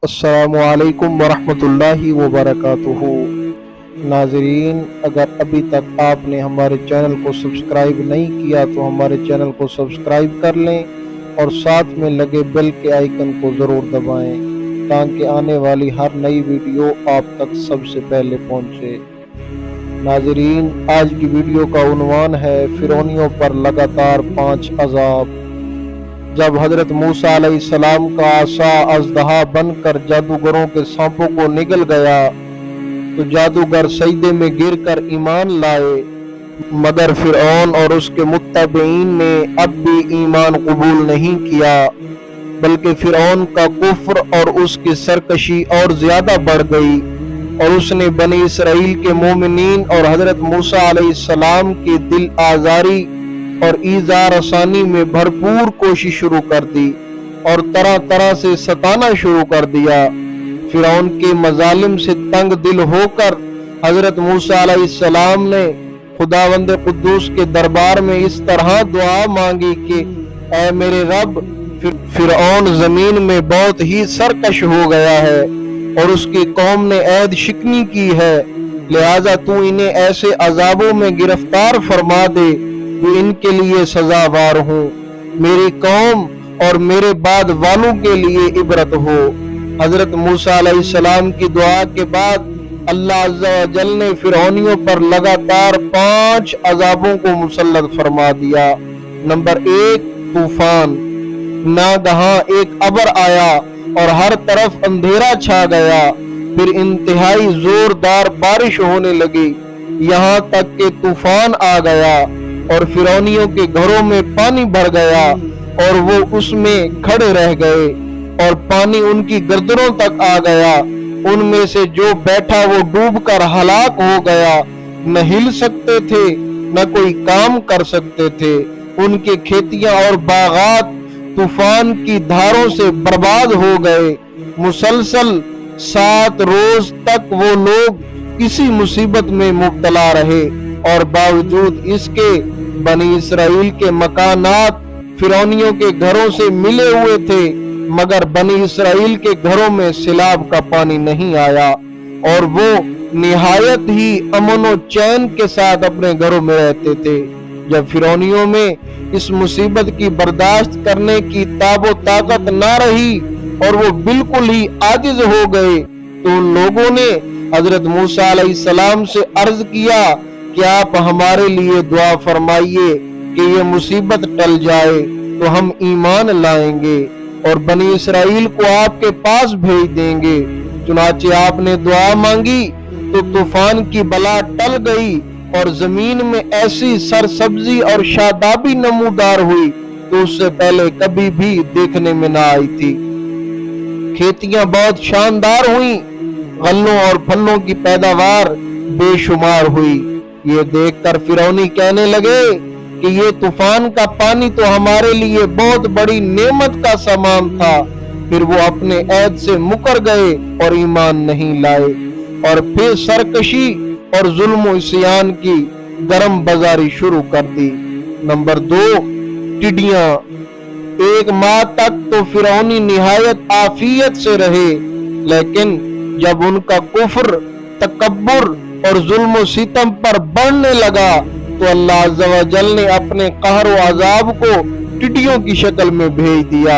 السلام علیکم ورحمۃ اللہ وبرکاتہ۔ ناظرین، اگر ابھی تک آپ نے ہمارے چینل کو سبسکرائب نہیں کیا تو ہمارے چینل کو سبسکرائب کر لیں اور ساتھ میں لگے بیل کے آئیکن کو ضرور دبائیں تاکہ آنے والی ہر نئی ویڈیو آپ تک سب سے پہلے پہنچے۔ ناظرین، آج کی ویڈیو کا عنوان ہے فرعونیوں پر لگاتار 5 عذاب۔ جب حضرت موسیٰ علیہ السلام کا عصا اژدہا بن کر جادوگروں کے سانپوں کو نگل گیا تو جادوگر سجدے میں گر کر ایمان لائے، مگر فرعون اور اس کے متبعین نے اب بھی ایمان قبول نہیں کیا، بلکہ فرعون کا کفر اور اس کی سرکشی اور زیادہ بڑھ گئی، اور اس نے بنی اسرائیل کے مومنین اور حضرت موسیٰ علیہ السلام کی دل آزاری اور ایذا رسانی میں بھرپور کوشش شروع کر دی اور طرح طرح سے ستانا شروع کر دیا۔ فرعون کے مظالم سے تنگ دل ہو کر حضرت موسیٰ علیہ السلام نے خداوند قدوس کے دربار میں اس طرح دعا مانگی کہ اے میرے رب، فرعون زمین میں بہت ہی سرکش ہو گیا ہے اور اس کی قوم نے عہد شکنی کی ہے، لہذا تو انہیں ایسے عذابوں میں گرفتار فرما دے جو ان کے لیے سزاوار ہوں، میری قوم اور میرے بعد والوں کے لیے عبرت ہو۔ حضرت موسیٰ علیہ السلام کی دعا کے بعد اللہ عز و جل نے فرعونیوں پر لگاتار 5 عذابوں کو مسلط فرما دیا۔ نمبر 1، طوفان۔ ناگہاں ایک ابر آیا اور ہر طرف اندھیرا چھا گیا، پھر انتہائی زوردار بارش ہونے لگی، یہاں تک کہ طوفان آ گیا اور فرعونیوں کے گھروں میں پانی بھر گیا اور وہ اس میں کھڑے رہ گئے اور پانی ان کی گردنوں تک آ گیا، ان میں سے جو بیٹھا وہ ڈوب کر ہلاک ہو گیا، نہ ہل سکتے تھے نہ کوئی کام کر سکتے تھے، ان کے کھیتیاں اور باغات طوفان کی دھاروں سے برباد ہو گئے۔ مسلسل 7 روز تک وہ لوگ اسی مصیبت میں مبتلا رہے، اور باوجود اس کے بنی اسرائیل کے مکانات فرعونیوں کے گھروں سے ملے ہوئے تھے، مگر بنی اسرائیل کے گھروں میں سیلاب کا پانی نہیں آیا، اور وہ نہایت ہی امن و چین کے ساتھ اپنے گھروں میں رہتے تھے۔ جب فرعونیوں میں اس مصیبت کی برداشت کرنے کی تاب و طاقت نہ رہی اور وہ بالکل ہی عاجز ہو گئے تو ان لوگوں نے حضرت موسیٰ علیہ السلام سے عرض کیا کہ آپ ہمارے لیے دعا فرمائیے کہ یہ مصیبت ٹل جائے تو ہم ایمان لائیں گے اور بنی اسرائیل کو آپ کے پاس بھیج دیں گے۔ چنانچہ آپ نے دعا مانگی تو طوفان کی بلا ٹل گئی اور زمین میں ایسی سرسبزی اور شادابی نمودار ہوئی تو اس سے پہلے کبھی بھی دیکھنے میں نہ آئی تھی۔ کھیتیاں بہت شاندار ہوئیں، غلوں اور پھلوں کی پیداوار بے شمار ہوئی۔ یہ دیکھ کر فرعونی کہنے لگے کہ یہ طوفان کا پانی تو ہمارے لیے بہت بڑی نعمت کا سامان تھا، پھر وہ اپنے عہد سے مکر گئے اور ایمان نہیں لائے، اور پھر سرکشی اور ظلم و عصیان کی گرم بازاری شروع کر دی۔ نمبر 2، ٹڈیاں۔ 1 ماہ تک تو فرعونی نہایت عافیت سے رہے، لیکن جب ان کا کفر، تکبر اور ظلم و ستم پر بڑھنے لگا تو اللہ عز و جل نے اپنے قہر و عذاب کو ٹڈیوں کی شکل میں بھیج دیا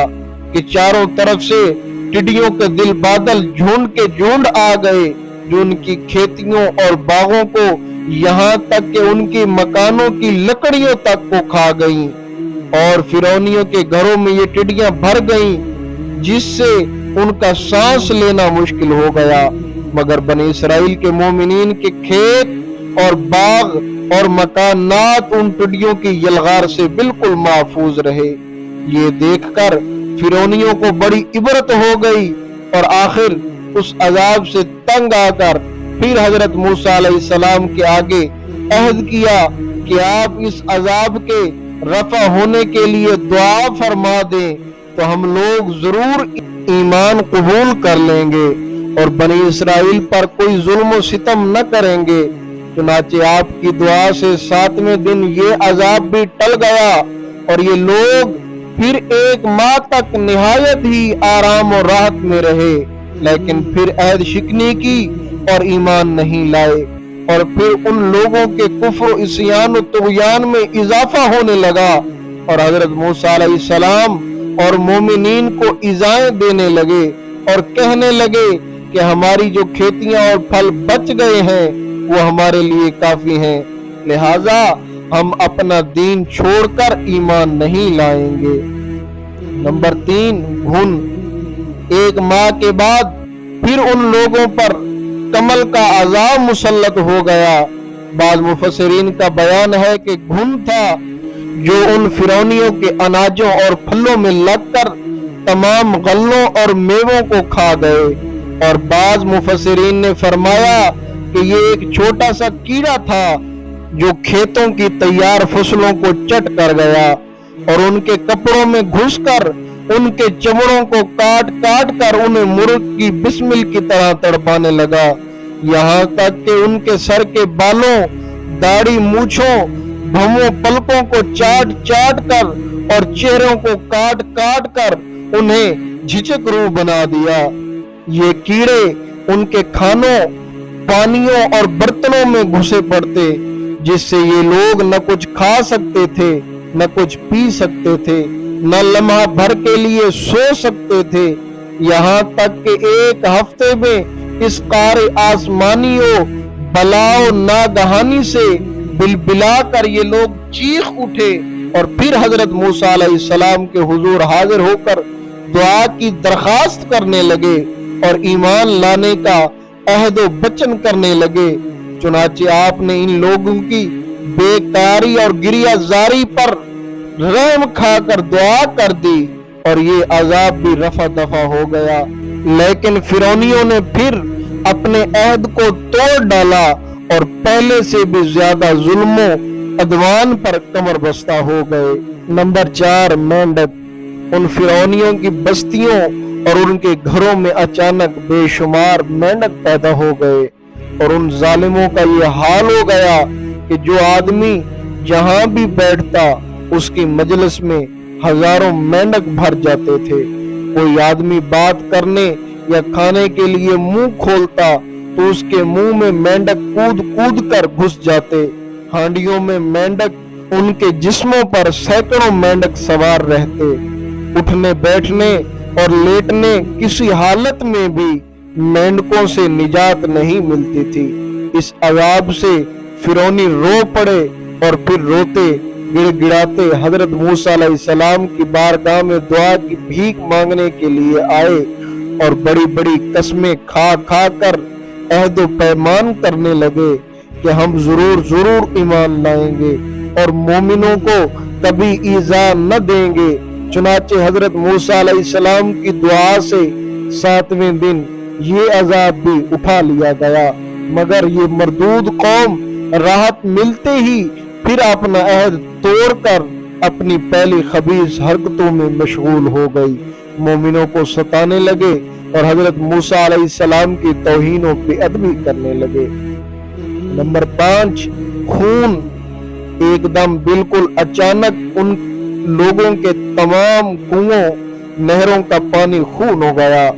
کہ چاروں طرف سے ٹڈیوں کے دل بادل جھنڈ کے جھنڈ آ گئے جو ان کی کھیتیوں اور باغوں کو یہاں تک کہ ان کی مکانوں کی لکڑیوں تک کو کھا گئیں، اور فرعونیوں کے گھروں میں یہ ٹڈیاں بھر گئیں جس سے ان کا سانس لینا مشکل ہو گیا، مگر بنی اسرائیل کے مومنین کے کھیت اور باغ اور مکانات ان ٹڈیوں کی یلغار سے بالکل محفوظ رہے۔ یہ دیکھ کر فرعونیوں کو بڑی عبرت ہو گئی، اور آخر اس عذاب سے تنگ آ کر پھر حضرت موسیٰ علیہ السلام کے آگے عہد کیا کہ آپ اس عذاب کے رفع ہونے کے لیے دعا فرما دیں تو ہم لوگ ضرور ایمان قبول کر لیں گے اور بنی اسرائیل پر کوئی ظلم و ستم نہ کریں گے۔ چنانچہ آپ کی دعا سے 7ویں دن یہ عذاب بھی ٹل گیا اور یہ لوگ پھر 1 ماہ تک نہایت ہی آرام اور راحت میں رہے۔ لیکن پھر عہد شکنی کی اور ایمان نہیں لائے، اور پھر ان لوگوں کے کفر و عصیان و طغیان میں اضافہ ہونے لگا، اور حضرت موسیٰ علیہ السلام اور مومنین کو ایذائیں دینے لگے اور کہنے لگے کہ ہماری جو کھیتیاں اور پھل بچ گئے ہیں وہ ہمارے لیے کافی ہیں، لہٰذا ہم اپنا دین چھوڑ کر ایمان نہیں لائیں گے۔ نمبر 3، گھن۔ 1 ماہ کے بعد پھر ان لوگوں پر کمل کا عذاب مسلط ہو گیا۔ بعض مفسرین کا بیان ہے کہ گھن تھا جو ان فرعونیوں کے اناجوں اور پھلوں میں لگ کر تمام غلوں اور میووں کو کھا گئے، اور بعض مفسرین نے فرمایا کہ یہ ایک چھوٹا سا کیڑا تھا جو کھیتوں کی تیار فصلوں کو چٹ کر گیا اور ان کے کپڑوں میں گھس کر ان کے چمڑوں کو کاٹ کاٹ کر انہیں مرغ کی بسمل کی طرح تڑپانے لگا، یہاں تک کہ ان کے سر کے بالوں، داڑھی، مونچھوں، بھووں، پلکوں کو چاٹ چاٹ کر اور چہروں کو کاٹ کاٹ کر انہیں جھچک روح بنا دیا۔ یہ کیڑے ان کے کھانوں، پانیوں اور برتنوں میں گھسے پڑتے، جس سے یہ لوگ نہ کچھ کھا سکتے تھے، نہ کچھ پی سکتے تھے، نہ لمحہ بھر کے لیے سو سکتے تھے، یہاں تک کہ ایک ہفتے میں اس قار آسمانی و بلاؤ ناگہانی سے بلبلا کر یہ لوگ چیخ اٹھے اور پھر حضرت موسیٰ علیہ السلام کے حضور حاضر ہو کر دعا کی درخواست کرنے لگے اور ایمان لانے کا عہد و وچن کرنے لگے۔ چنانچہ آپ نے ان لوگوں کی بیکاری اور گریہ زاری پر رحم کھا کر دعا کر دی اور یہ عذاب بھی رفع دفع ہو گیا، لیکن فرعونیوں نے پھر اپنے عہد کو توڑ ڈالا اور پہلے سے بھی زیادہ ظلم و عدوان پر کمر بستہ ہو گئے۔ نمبر 4، مینڈک۔ ان فرعونیوں کی بستیوں اور ان کے گھروں میں اچانک بے شمار مینڈک پیدا ہو گئے، اور ان ظالموں کا یہ حال ہو گیا کہ جو آدمی جہاں بھی بیٹھتا اس کی مجلس میں ہزاروں مینڈک بھر جاتے تھے۔ کوئی آدمی بات کرنے یا کھانے کے لیے منہ کھولتا تو اس کے منہ میں مینڈک کود کود کر گھس جاتے۔ ہانڈیوں میں مینڈک، ان کے جسموں پر سینکڑوں مینڈک سوار رہتے۔ اٹھنے بیٹھنے اور لیٹنے کسی حالت میں بھی مینڈکوں سے نجات نہیں ملتی تھی۔ اس عذاب سے فرعونی رو پڑے اور پھر روتے گڑ گڑاتے حضرت موسیٰ علیہ السلام کی بارگاہ میں دعا کی بھیک مانگنے کے لیے آئے اور بڑی بڑی قسمیں کھا کھا کر عہد و پیمان کرنے لگے کہ ہم ضرور ایمان لائیں گے اور مومنوں کو کبھی ایذا نہ دیں گے۔ چنانچہ حضرت موسیٰ علیہ السلام کی دعا سے 7ویں دن یہ عذاب بھی اٹھا لیا گیا، مگر یہ مردود قوم راحت ملتے ہی پھر اپنا عہد توڑ کر اپنی پہلی خبیث حرکتوں میں مشغول ہو گئی، مومنوں کو ستانے لگے اور حضرت موسیٰ علیہ السلام کی توہین و بے ادبی کرنے لگے۔ نمبر 5، خون۔ ایک دم بالکل اچانک ان لوگوں کے تمام کنووں، نہروں کا پانی خون ہو گیا،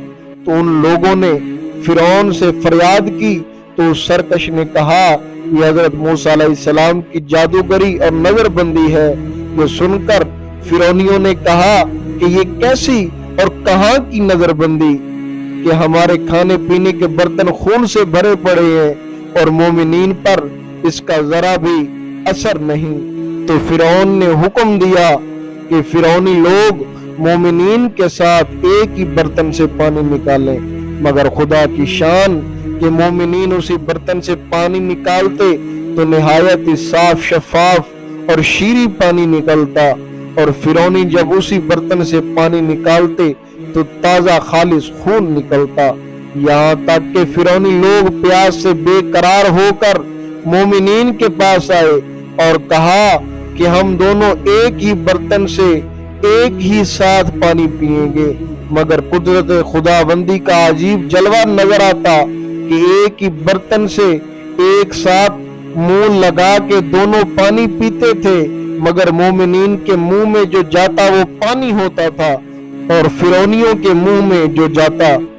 تو ان لوگوں نے فرعون سے فریاد کی تو سرکش نے کہا یہ حضرت موسیٰ علیہ السلام کی جادوگری اور نظر بندی ہے۔ یہ سن کر فرعونیوں نے کہا کہ یہ کیسی اور کہاں کی نظر بندی کہ ہمارے کھانے پینے کے برتن خون سے بھرے پڑے ہیں اور مومنین پر اس کا ذرا بھی اثر نہیں۔ تو فرعون نے حکم دیا کہ فرعونی لوگ مومنین کے ساتھ ایک ہی برتن سے پانی نکالیں، مگر خدا کی شان کہ مومنین اسی برتن سے پانی نکالتے تو نہایت ہی صاف شفاف اور شیریں پانی نکلتا، اور فرعونی جب اسی برتن سے پانی نکالتے تو تازہ خالص خون نکلتا، یہاں تک کہ فرعونی لوگ پیاس سے بے قرار ہو کر مومنین کے پاس آئے اور کہا کہ ہم دونوں ایک ہی برتن سے ایک ہی ساتھ پانی پیئیں گے، مگر قدرت خداوندی کا عجیب جلوہ نظر آتا کہ ایک ہی برتن سے ایک ساتھ منہ لگا کے دونوں پانی پیتے تھے، مگر مومنین کے منہ میں جو جاتا وہ پانی ہوتا تھا اور فرعونیوں کے منہ میں جو جاتا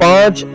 5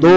2,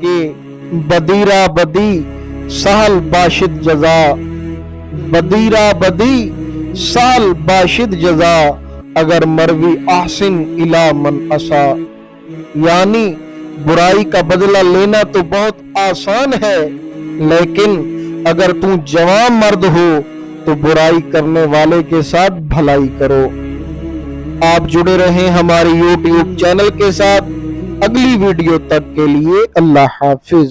کہ بدیرہ بدی سہل باشد جزا، بدیرہ بدی سال باشد جزا، اگر مروی احسن الی من اسا، یعنی برائی کا بدلہ لینا تو بہت آسان ہے، لیکن اگر تو جوان مرد ہو تو برائی کرنے والے کے ساتھ بھلائی کرو۔ آپ جڑے رہیں ہماری یوٹیوب چینل کے ساتھ۔ اگلی ویڈیو تک کے لیے اللہ حافظ۔